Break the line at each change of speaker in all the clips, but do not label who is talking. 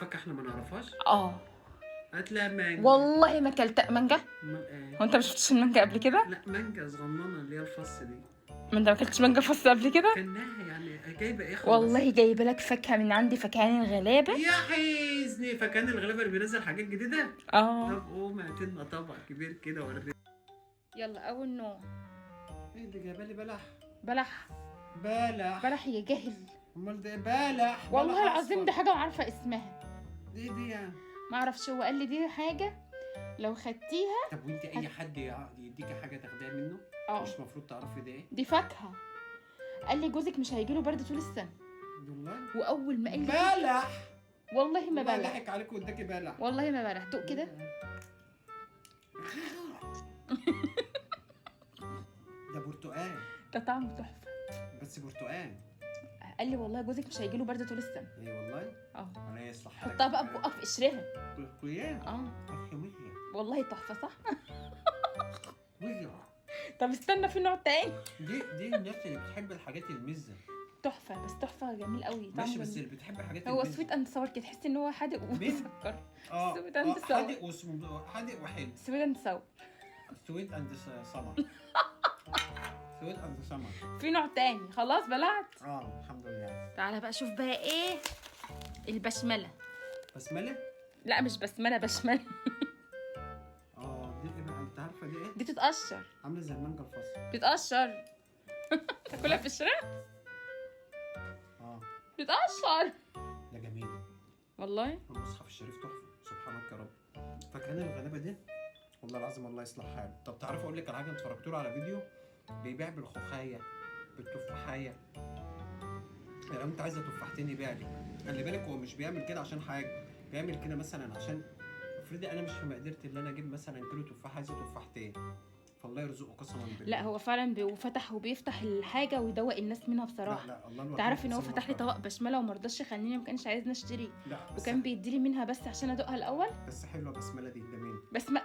فاكهه احنا ما نعرفهاش؟ هات لها مانجا.
والله ما اكلت مانجا.
امال ايه؟
هو انت ما شفتش المانجا قبل كده؟
لا مانجا صغننه اللي هي الفص دي.
ما انت ما اكلتش مانجا فص قبل كده؟
كانها يعني جايبه ايه خلاص؟
والله جايبه لك فاكهه من عندي، فكهان الغلابه.
يا حيزني فكان الغلابه اللي بينزل حاجات جديده. طب قوم هات لنا طبق كبير كده وريني.
يلا اول نوع.
ايه اللي جايبه لي بلح؟
بلح.
بلح
يا جاهل.
امال ده بلح
والله
بلح
العظيم
أصفر.
دي حاجه عارفه اسمها.
دي يعني.
ما اعرفش، هو قال لي دي حاجه لو خدتيها.
طب وانت اي حد يديك حاجه تاخديها منه؟ مش المفروض تعرفي ده ايه؟
دي فاكهه. قال لي جوزك مش هيجيله برد طول السنه.
والله.
واول ما قال لي
بلح.
والله ما بلح.
ضحك عليك واداكي بلح.
والله ما بلح. دوق كده.
ده برتقال.
ده طعمه تحفه.
بس برتقال.
قال لي والله جوزك مش هيجيله برد طول السنه.
ايه والله؟
انا
يصلح حالك.
حطها بقى ببقك في قشرها.
برتقال.
والله تحفه صح.
مزة.
طب استنى في نوع تاني.
دي الناس اللي بتحب الحاجات المزه.
تحفه، بس تحفه جميل قوي.
ماشي، بس اللي بتحب حاجات
هو سويت اند ساور كده، تحس ان هو حادق ومسكر. سويت اند ساور.
حادق وحلو.
سويت اند ساور.
سويت اند سمر. سويت اند سمر.
في نوع تاني. خلاص بلعت.
الحمد لله.
تعالى بقى شوف بقى ايه. البسمله.
بسمله؟
لا مش بسمله، بشمله.
دي ايه بقى؟ انت عارفه دي ايه؟
دي تتقشر.
عامله زي المانجا الفصل.
بتتقشر. تاكلها في الشارع. بتتقشر.
ده جميل
والله.
المصحف الشريف تحفه، سبحانك يا رب. فكان الغلابه دي والله العظيم الله يصلح حاله. طب تعرفوا اقول لك على حاجه؟ اتفرجت له على فيديو بيبيع بالخوخايه بالتفاحيه. لو انت عايزه تفاحتين يبيع لي. خلي بالك هو مش بيعمل كده عشان حاجه، بيعمل كده مثلا عشان افرضي انا مش في مقدرتي ان انا اجيب مثلا كيلو تفاح، عايزه تفاحتين، فالله يرزقه قسما بالله.
لا هو فعلا وفتح وبيفتح الحاجه ويدوق الناس منها بصراحه.
لا الله.
تعرف ان هو فتح لي طبق بشمله وما رضاش يخليني، ما كانش عايزني اشتري. وكان بيديلي منها بس عشان ادوقها الاول.
بس حلوه بسمله دي جميل.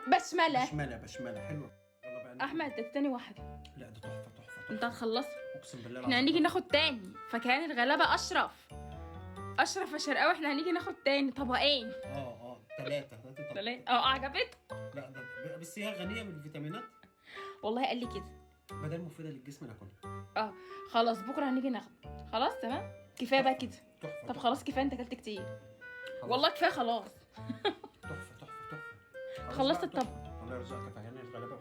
بسمله
حلوه. يلا بقى
احمد ده تاني واحده.
لا ده تحفه.
انت هتخلصها
اقسم بالله.
احنا هنيجي ناخد تاني. فكان الغلابه اشرف يا شرقاوي. احنا هنيجي ناخد تاني طبقين.
ثلاثه.
عجبتك؟
لا ده بس هي غنيه بالفيتامينات.
والله قال لي كده.
بدل مفيده للجسم ناكلها.
خلاص بكره هنيجي ناخد. خلاص تمام كفايه بقى كده.
تحفه.
طب خلاص كفايه، انت اكلت كتير. والله كفايه خلاص.
تحفه.
خلصت الطبق.
الله يرزقك يا فهاني الغلابه.